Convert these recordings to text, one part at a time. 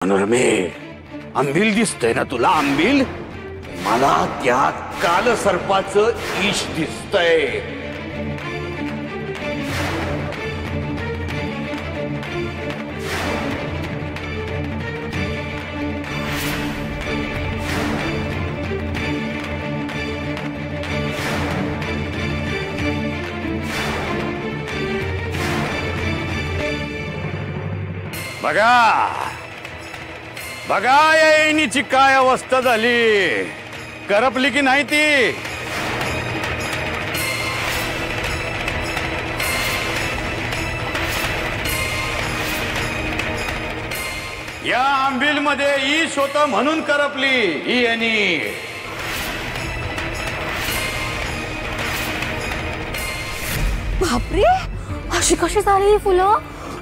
मनोरमे, आंबील दिसतंय ना तुला? आंबील मला त्यात काल सर्पाचं ईश दिसतंय. बघा बघा या येणीची काय अवस्था झाली. करपली की नाही ती? या आंबील मध्ये ईश होतं म्हणून करपली ही येणी. बापरे, अशी कशी झाली ही फुलं?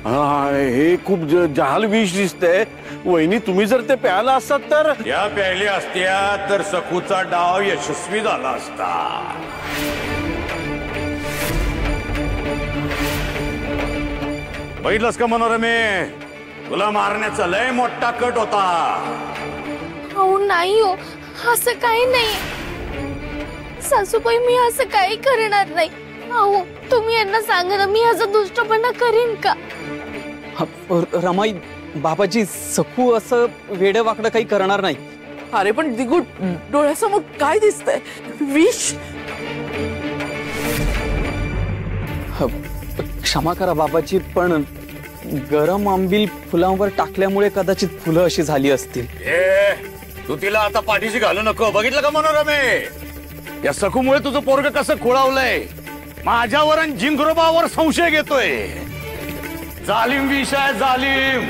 हे खूप जहाल विष दिसतंय. वहिनी, तुम्ही जर ते प्यायला असतात तर? या प्यायल्या असत्या तर सखूचा डाव यशस्वी झाला असता. बघितलंस का मनोरमे, तुला मारण्याचा लय मोठा कट होता. अहो नाही हो, असं काही नाही. सासूबाई, मी असं काही करणार नाही. अहो तुम्ही यांना सांगा ना, मी असं दुष्टपणा करीन का? रमाई, बाबाजी, सखू असं वेडवाकडं काही करणार नाही. अरे पण दिगू, डोळ्यासमोर काय दिसतंय? विष. क्षमा करा बाबाजी, पण गरम आंबील फुलांवर टाकल्यामुळे कदाचित फुलं अशी झाली असतील. तू तिला आता पाठीशी घालू नको. बघितलं का मनोरमे, या सखूमुळे तुझं पोरग कसं खोळावलंय. माझ्यावर आणि जिंगरोबावर संशय घेतोय. जालिम विष आहे, जालिम.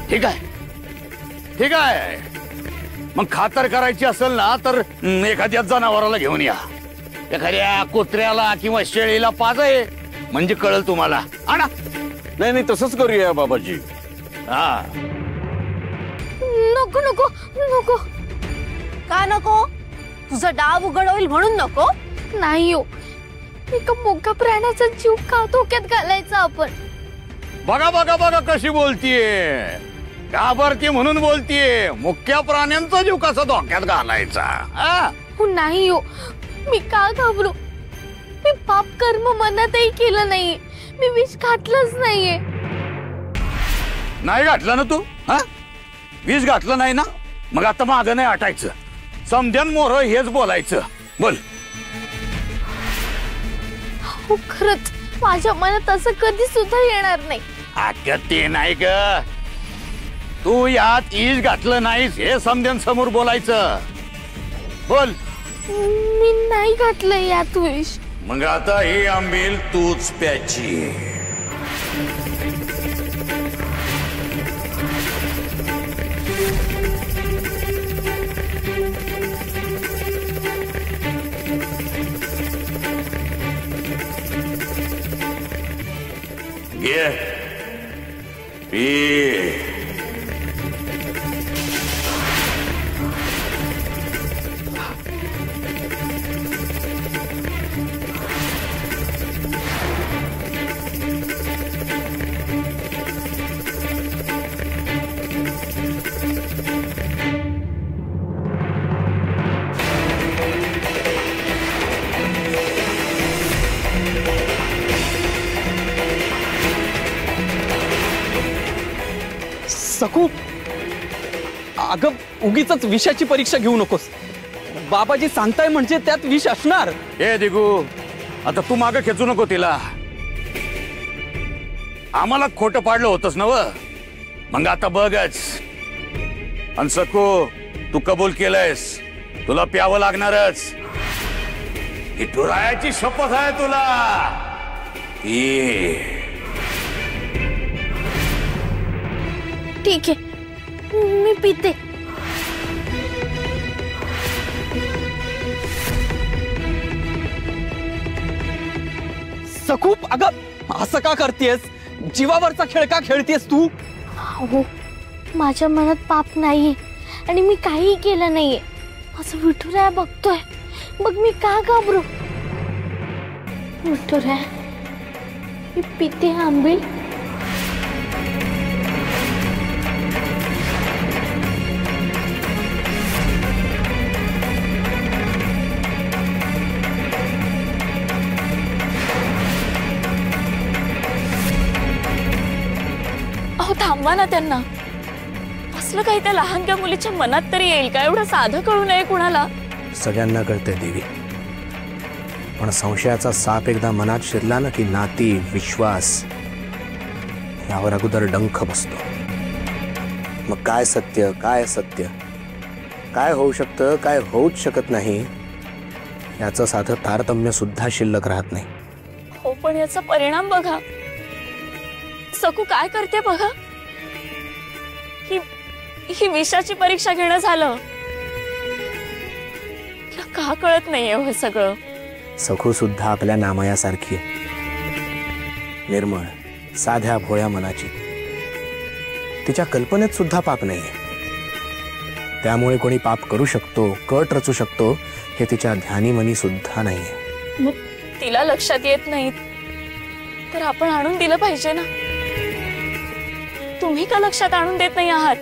ठीक आहे, ठीक आहे. मग खातर करायची असेल ना तर एखाद्या जनावराला घेऊन या. एखाद्या कुत्र्याला किंवा शेळीला पाजाय, म्हणजे कळल तुम्हाला. आणा. नाही नाही, तसंच करूया बाबाजी. हा. नको नको नको. का नको? तुझा डाव उघड होईल म्हणून नको? नाही हो, एका मोठ्या प्राण्याचा जीव का धोक्यात घालायचा आपण? बघा बघा बघा कशी बोलतीये. घाबरती म्हणून बोलतीये. मुख्य प्राण्यांचा जीव कसा धोक्यात घालायचा? हो नाही हो, मी का घाबरू? मी पाप कर्म मनातही केलं नाहीये. मी विष घातलंच नाहीये. नाही घातलं ना तू? हा, विष घातलं नाही ना? मग आता मागं नाही हटायचं. समध्यान मोर हेच बोलायचं. बोल. हो खरंच, माझ्या मनात असं कधी सुद्धा येणार नाही. अगं ते नाही ग, तू यात ईश घातलं नाहीस हे समध्यान समोर बोलायचं. बोल. मी नाही घातलं यात विष. मग आता ही आंबील तूच प्याची. घे, पी. सखू, अगं उगीच विषाची परीक्षा घेऊ नकोस. बाबाजी सांगताय म्हणजे त्यात विष असणार. ए दिगू, आता तू मागे खेचू नको तिला. आम्हाला खोटं पाडलं होतंस ना व? मग आता बघच. आणि सखू, तू कबूल केलंयस, तुला प्यावं लागणारच. विठुरायाची शपथ आहे तुला. ठीक आहे, मी पिते. सखू, अगं असं का करतेस? जीवावरचा खेळ का खेळतेस तू? हो, माझ्या मनात पाप नाहीये आणि मी काही केलं नाहीये. माझं विठुराया बघतोय, मग मी का घाबरू? विठुराया, मी पिते आंबील. अहो थांबवा ना त्यांना. असलं काही त्या लहानग्या मुलीच्या मनात तरी येईल का? एवढं साधं कळू नये कुणाला. सगळ्यांना कळतंय देवी, पण संशयाचा साप एकदा मनात शिरला ना की नाती विश्वास यावर अगोदर डंख बसतो. मग काय सत्य काय असत्य, काय होऊ शकतं काय होऊच शकत नाही याचं साधं तारतम्य सुद्धा शिल्लक राहत नाही. हो पण याचा परिणाम बघा. सकू काय करते बघा. ही विषाची परीक्षा घेणं झालं. तिला का कळत नाहीये हे सगळं. सखू सुद्धा आपल्या नामयासारखी आहे, निर्मळ साध्या भोळ्या मनाची. तिच्या कल्पनेत सुद्धा पाप नाहीये. त्यामुळे कोणी पाप करू शकतो, कट रचू शकतो हे तिच्या ध्यानीमनी सुद्धा नाहीये. मग तिला लक्षात येत नाहीत तर आपण आणून दिलं पाहिजे ना. तुम्ही का लक्षात आणून देत नाही आहात?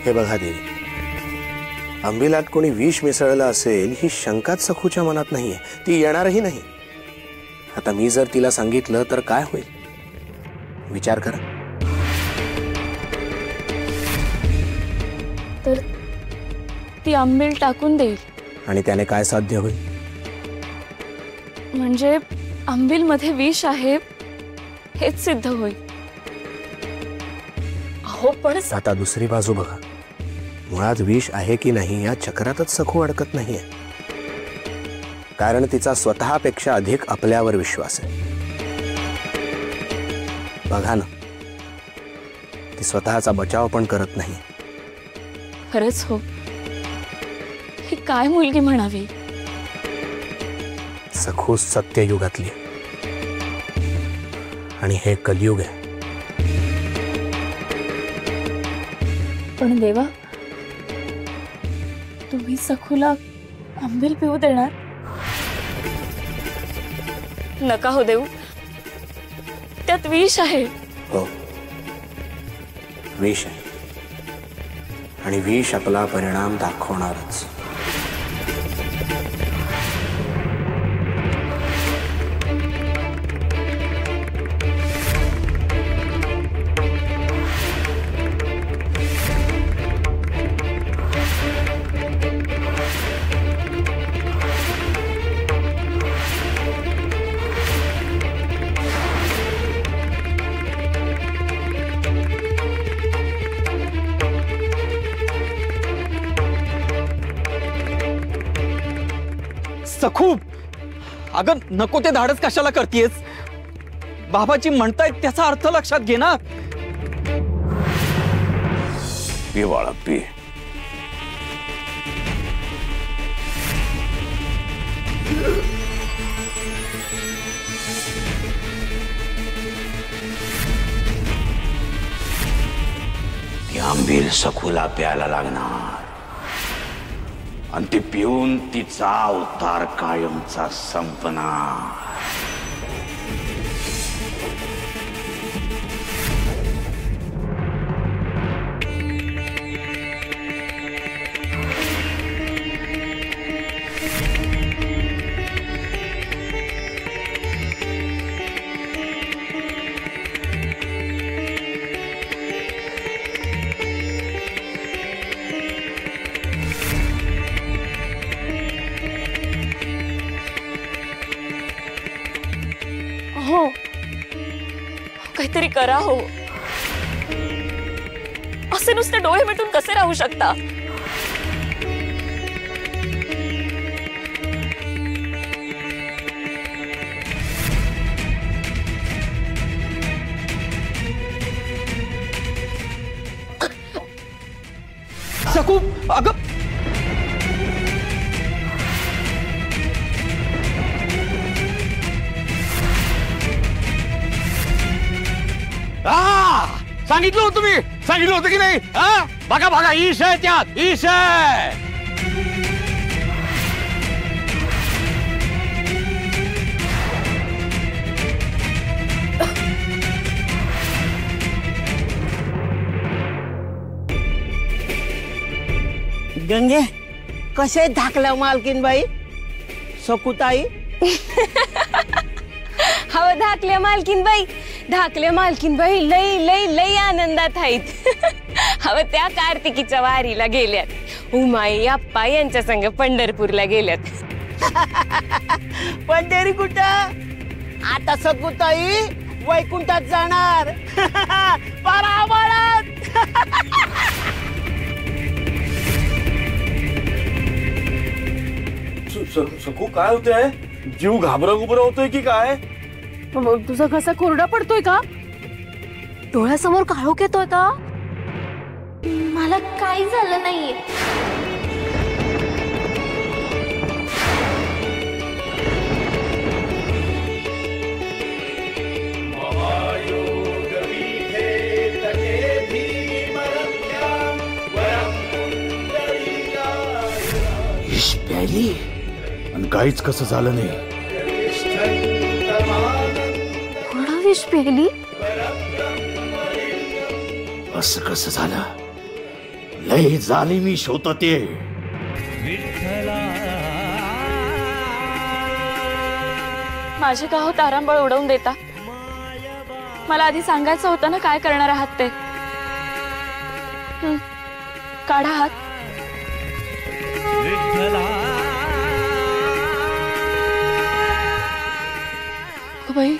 हे बघा देवी, आंबिलात कोणी विष मिसळलं असेल ही शंकाच सखूच्या मनात नाहीये, ती येणारही नाही. आता मी जर तिला सांगितलं तर काय होईल विचार करा. तर ती आंबील टाकून देईल. आणि त्याने काय साध्य होईल? म्हणजे आंबील मध्ये विष आहे हेच सिद्ध होईल. हो पण आता दुसरी बाजू बघा, मुळात विष आहे की नाही या चक्रातच सखू अडकत नाहीये. कारण तिचा स्वतःपेक्षा अधिक आपल्यावर विश्वास आहे. बघा ना, ती स्वतःचा बचाव पण करत नाही. खरंच हो, ही काय मुलगी म्हणावी. सखू सत्ययुगातली आणि हे कलियुग आहे. पण देवा, तुम्ही सखूला आंबील पिऊ देणार? नका हो देऊ, त्यात विष आहे. हो, विष आहे आणि विष आपला परिणाम दाखवणारच. सखू, अगं नको ते धाडस कशाला करतेस? बाबाजी म्हणतायत त्याचा अर्थ लक्षात घे ना. पी बाळा पी. ती आंबील सखूला प्यायला लागणार आणि ती पिऊन तिचा अवतार कायमचा संपणार. हो, काहीतरी करा हो. असे नुसते डोळे मिटून कसे राहू शकता? सखू, अगं सांगितलं होतं मी, सांगितलं होतं की नाही? बघा बघा, ईश आहे त्यात, ईश आहे. गंगे, कसे धाकल्या मालकीन बाई सकुताई? हवं धाकल्या मालकीन बाई, धाकल्या मालकीन बाई लई लई लई आनंदात आहेत. हवं त्या कार्तिकीच्या वारीला गेल्यात. उमाई आप्पा यांच्या संग पंढरपूरला गेल्यात. पंढरी कुठं? आता सगुताई वैकुंठात जाणार. परावळत. सकू काय होतंय? जीव घाबरा गुबरा होतोय की काय? तुझा कसा कोरडा पडतोय का? डोळ्यासमोर काळोख येतोय का? मला काही झालं नाहीये. प्यायली आणि काहीच कसं झालं नाही. थोडा विष प्यायली. असं कसं झालं? लय जालिमीश होत ते. माझे का हो तारांबळ उडवून देता? मला आधी सांगायचं होतं ना काय करणार आहात ते. काढा हात. बाई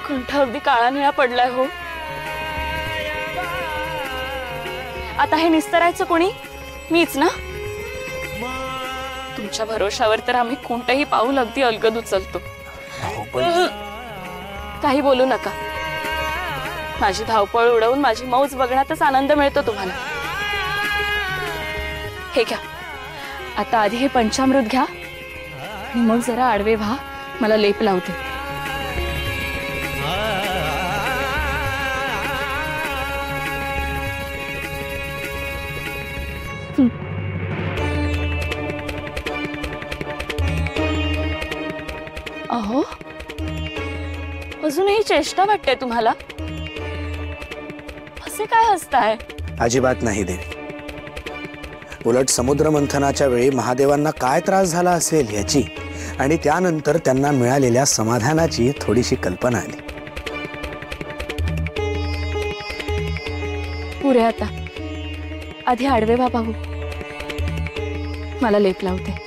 कंठ अगदी काळा निळा पडलाय हो. आता हे निस्तरायचं कोणी? मीच ना. तुमच्या भरोशावर तर आम्ही कोणतंही पाऊल अगदी अलगद उचलतो. काही बोलू नका. माझी धावपळ उडवून माझी मौज बघण्यातच आनंद मिळतो तुम्हाला. हे घ्या. आता आधी हे पंचामृत घ्या आणि मग जरा आडवे व्हा. मला लेप लावते. अहो अजूनही चेष्टा वाटते तुम्हाला? असे काय हसताय? अजिबात नाही देवी. उलट समुद्र मंथनाच्या वेळी महादेवांना काय त्रास झाला असेल याची आणि त्यानंतर त्यांना मिळालेल्या समाधानाची थोडीशी कल्पना आली. पुरे आता आधी आडवे व्हा भाऊ. मला लेप लावते.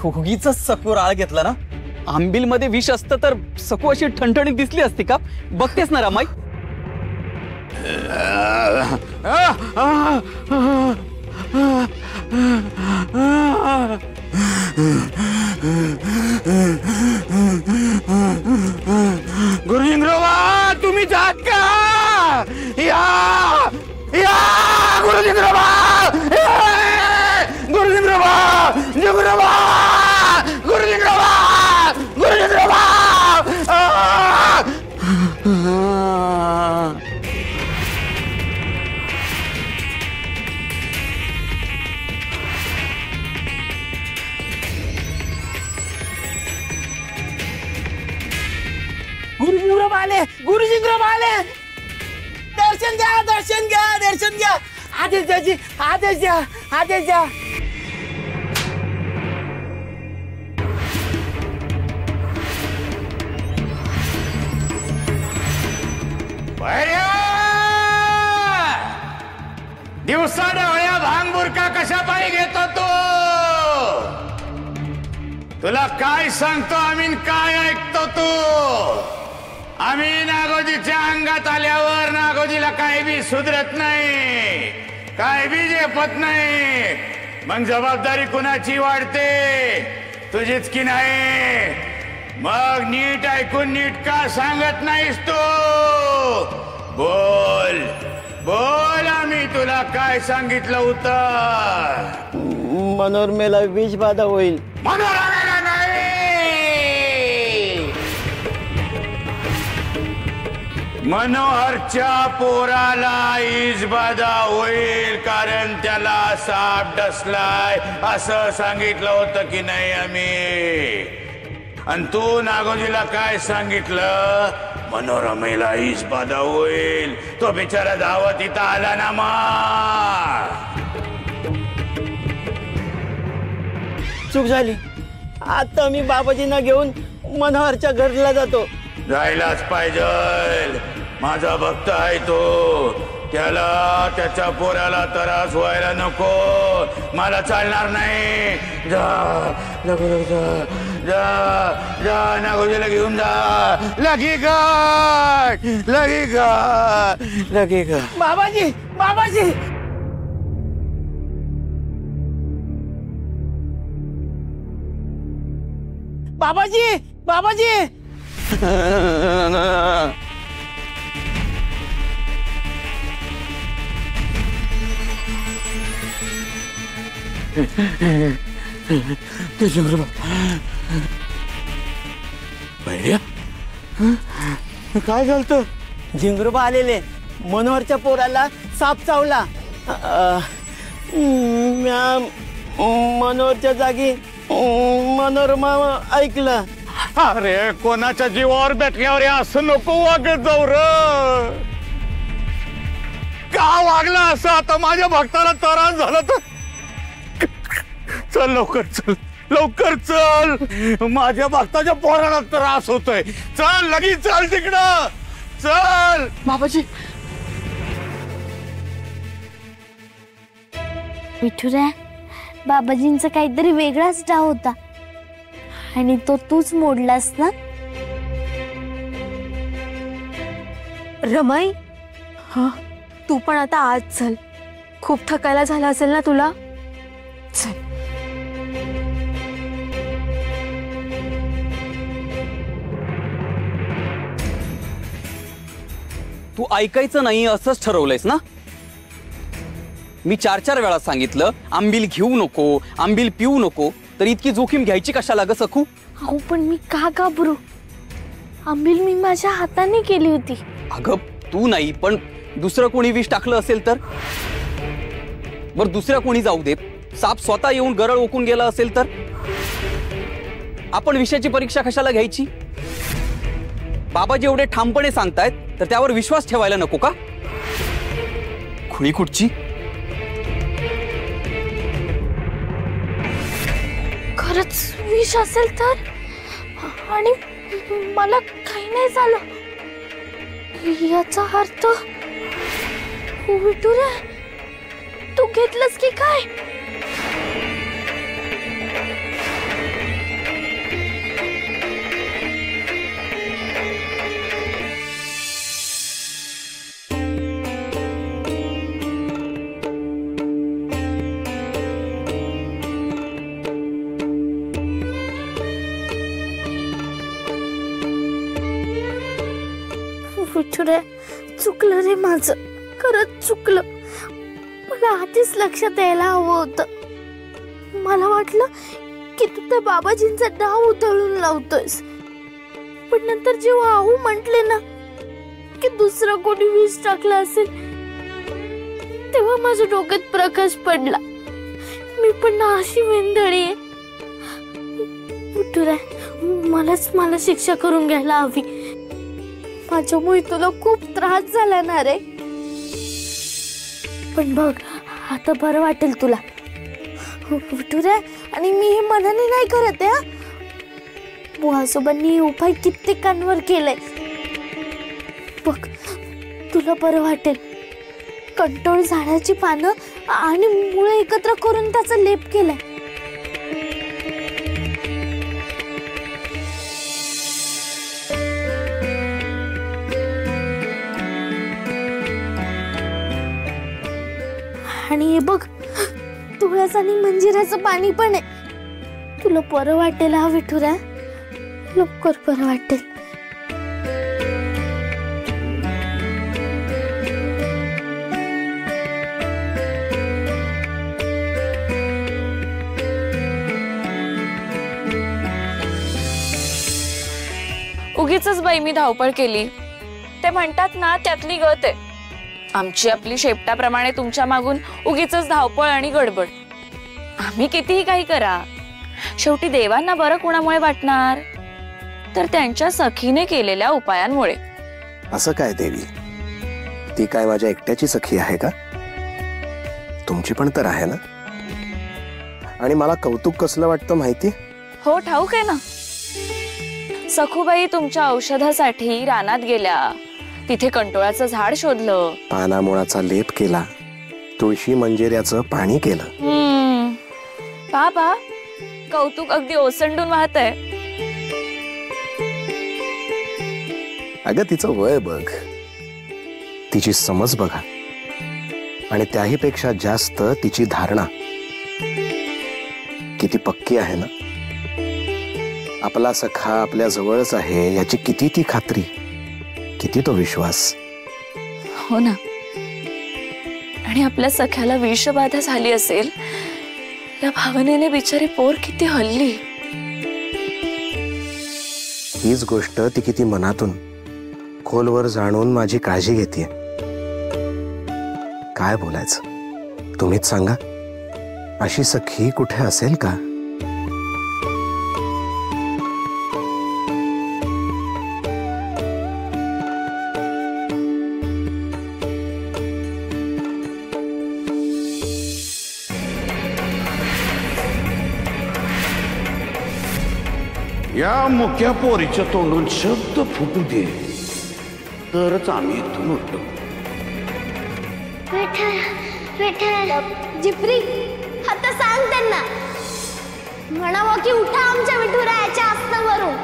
उगीच सकू राळ घेतला ना. आंबील मध्ये विष असतं तर सकू अशी ठणठणीत दिसली असती का? बघतेस ना रामाई. गुरुजिंद्रोबा तुम्ही जात का? या या गुरुजिंद्रोबा. गुरुजिंद्रोबा गुरुजिंद्रोबा गुरुजिंद्रोबा गुरुजिंद्रोबा. गुरुजिंद्रोबा आले. गुरुजिंद्रोबा आले. दर्शन घ्या. दर्शन घ्या. दर्शन घ्या. आदेश द्याजी. आदेश द्या. आदेश द्या. दिवसा डवळ्या भांग बुरका कशा पायी घेतो तो? तुला काय सांगतो आम्ही काय ऐकतो तू? आम्ही नागोजीच्या अंगात आल्यावर नागोजीला काय बी सुधरत नाही, काय बी झेपत नाही. मग जबाबदारी कुणाची वाढते? तुझीच की नाही? मग नीट ऐकून नीट का सांगत नाहीस तू? बोल बोल, आम्ही तुला काय सांगितलं होतं? मनोरमेला विष बाधा होईल. मनोरमेला नाही, मनोहरच्या पोराला इजबाधा होईल, कारण त्याला साप डसलाय असं सांगितलं होतं की नाही आम्ही. आणि तू नागोजीला काय सांगितलं? मनोरमेला इजबाधा होईल. तो बिचारा धावत इथं आला ना. मग चूक झाली. आता मी बाबाजींना घेऊन मनोहरच्या घरला जातो. जायलाच पाहिजे. माझा भक्त आहे तो. त्याला त्याच्या पोराला त्रास व्हायला नको. मला चालणार नाही. जा जा जा जा नागोजीला घेऊन जा. लगी गाठ, लगी गाठ, लगी गाठ. बाबाजी, बाबाजी. बाबाजी, बाबाजी. काय झालं? झिंगरूबा आलेले. मनोहरच्या पोराला साप चावला. मनोहरच्या जागी मनोरमा ऐकलं. अरे कोणाच्या जीवावर बेटल्यावर असं नको वागत जाऊ र. का वागला असं? आता माझ्या भक्ताला त्रास झाला तर चल लवकर, चल लवकर चल. माझ्या भक्ताच्या पोराला त्रास होतोय. चल लगेच चल तिकडं, चल. बाबाजी, विठुरा, बाबाजींचा काहीतरी वेगळाच डाव होता आणि तो तूच मोडलास ना. रमाई, हा, तू पण आता आज चल. खूप थकायला झाला असेल ना तुला. चल. तू ऐकायचं नाही असंच ठरवलंयस ना. मी 4 वेळा सांगितलं आंबील घेऊ नको, आंबील पिऊ नको, तर इतकी जोखीम घ्यायची कशाला ग सखू? अहो पण मी का घाबरू? आंबील मी माझ्या हाताने केली होती. अगं तू नाही, पण दुसरं कोणी विष टाकलं असेल तर? बर दुसऱ्या कोणी जाऊ देत, साप स्वतः येऊन गरळ ओकून गेला असेल तर? आपण विषयाची परीक्षा कशाला घ्यायची? बाबाजी एवढे ठामपणे सांगतायत तर त्यावर विश्वास ठेवायला नको का? खुळी कुठची? खरंच विष असेल तर? आणि मला काही नाही झालं याचा अर्थ विठुरा तू घेतलंस की काय? विठुरा चुकलं रे माझं, खरंच चुकलं. मला आधीच लक्षात यायला हवं होतं. मला वाटलं की तू त्या बाबाजींचा डाव उधळून लावतोयस, पण नंतर जेव्हा आऊ म्हटले ना की दुसरं कोणी विष टाकलं असेल, तेव्हा माझ्या डोक्यात प्रकाश पडला. मी पण ना अशी वेंधळी आहे. विठुरा मला शिक्षा करून घ्यायला हवी. माझ्यामुळे तुला खूप त्रास झाला ना रे. पण बघ आता बरं वाटेल तुला विठुरा. आणि मी हे मनाने नाही करत आहे. बुवासोबांनी उपाय कित्येकांवर केलाय. बघ तुला बरं वाटेल. कंटोळ झाडाची पानं आणि मुळे एकत्र करून त्याचा लेप केलाय. आणि हे बघ तुळस आणि मंजिराचं पाणी पण आहे. तुला बरं वाटेल हा विठुरा, लवकर बरं वाटेल. उगीच बाई मी धावपळ केली. ते म्हणतात ना त्यातली गत आहे. आमची आपली शेपटाप्रमाणे तुमच्या मागून उगीच धावपळ आणि गडबड. आम्ही कितीही काही करा, शेवटी देवांना बरं कोणामुळे वाटणार तर त्यांच्या सखीने केलेल्या उपायांमुळे. असं काय देवी, ती काय माझ्या एकट्याची सखी आहे का? तुमची पण तर आहे ना. आणि मला कौतुक कसलं वाटतं माहिती? हो ठाऊक आहे ना. सखूबाई तुमच्या औषधासाठी रानात गेल्या, तिथे कंटोळाचं झाड शोधलं, पानामुळाचा लेप केला, तुळशी मंजिऱ्याचं पाणी केलं. पहा कौतुक अगदी ओसंडून वाहतंय. अगं तिचं वय बघ, तिची समज बघा, आणि त्याही पेक्षा जास्त तिची धारणा किती पक्की आहे ना. आपला सखा आपल्या जवळच आहे याची किती ती खात्री, किती तो विश्वास. हो ना. आणि आपल्या सख्याला विषबाधा झाली असेल या भावनेने बिचारी पोर किती हल्ली. हीच गोष्ट ती किती मनातून खोलवर जाणून माझी काळजी घेते. काय बोलायचं तुम्हीच सांगा, अशी सखी कुठे असेल का? या मुक्या पोरीच्या तोंडून शब्द फुटू दे तरच आम्ही इथून उठलो. विठ्ठल विठ्ठल जिप्री, आता सांग त्यांना, म्हणावं की उठा आमच्या विठुरायाच्या आसनावरून.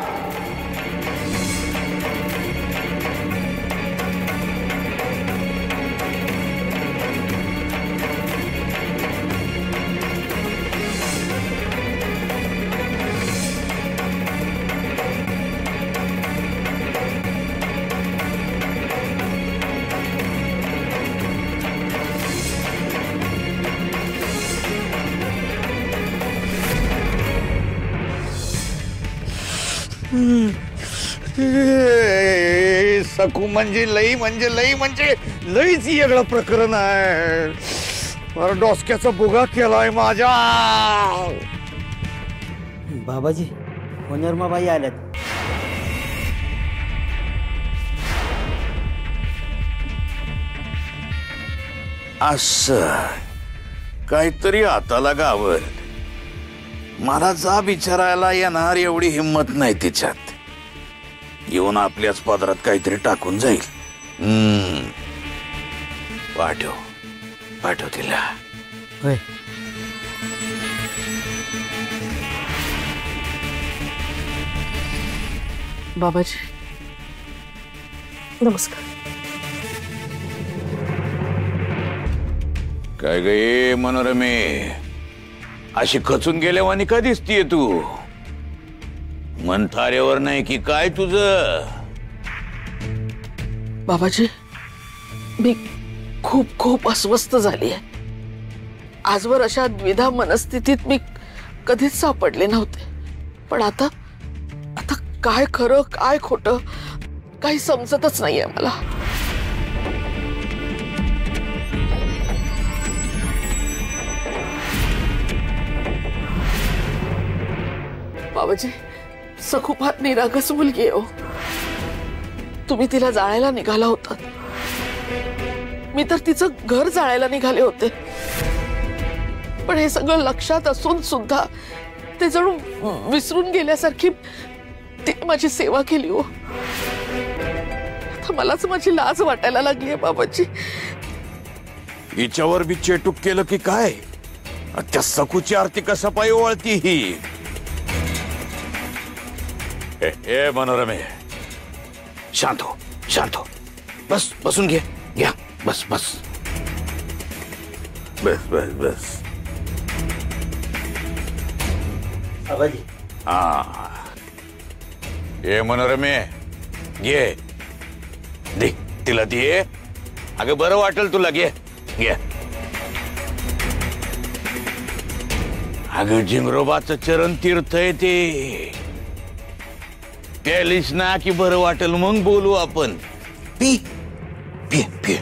सखू म्हणजे लईच वेगळं प्रकरण आहे. फार डोसक्याचा बुगा केलाय माझ्या. बाबाजी, मनोरमाबाई आल्यात. असं काहीतरी हाताला गावल. मला जा विचारायला येणार एवढी हिंमत नाही तिच्यात. येऊन आपल्याच पदरात काहीतरी टाकून जाईल. पाठव तिला. होय. बाबाजी नमस्कार. काय गे मनोरमे, अशी खचून गेल्यावानी का दिसतीये तू? मन थाऱ्यावर नाही की काय तुझं? बाबाजी मी खूप अस्वस्थ झाली आहे. आजवर अशा द्विधा मनस्थितीत मी कधीच सापडले नव्हते. पण आता काय खरं काय खोटं काही समजतच नाहीये मला. बाबाजी, सखू फार निरागस मुलगी आहे हो. तुम्ही तिला जाळायला निघाला होता, मी तर तिचं घर जाळायला निघाले होते. पण हे सगळं लक्षात असून सुद्धा ते जणू विसरून गेल्यासारखी तिने माझी सेवा केली हो. आता मलाच माझी लाज वाटायला लागली आहे बाबाजी. हिच्यावर बी चेटूक केलं की काय? त्या सखूची आरती कसं पाय ओळती ही? हे मनोरमे, शांत हो. बसून घ्या. बस. बाबाजी. हे मनोरमे, घे दे तिला दे. अगं बरं वाटेल तुला. घे. अगं जिंगरोबाचं चरण तीर्थ आहे ते प्यालीस ना की बरं वाटेल, मग बोलू आपण. P P P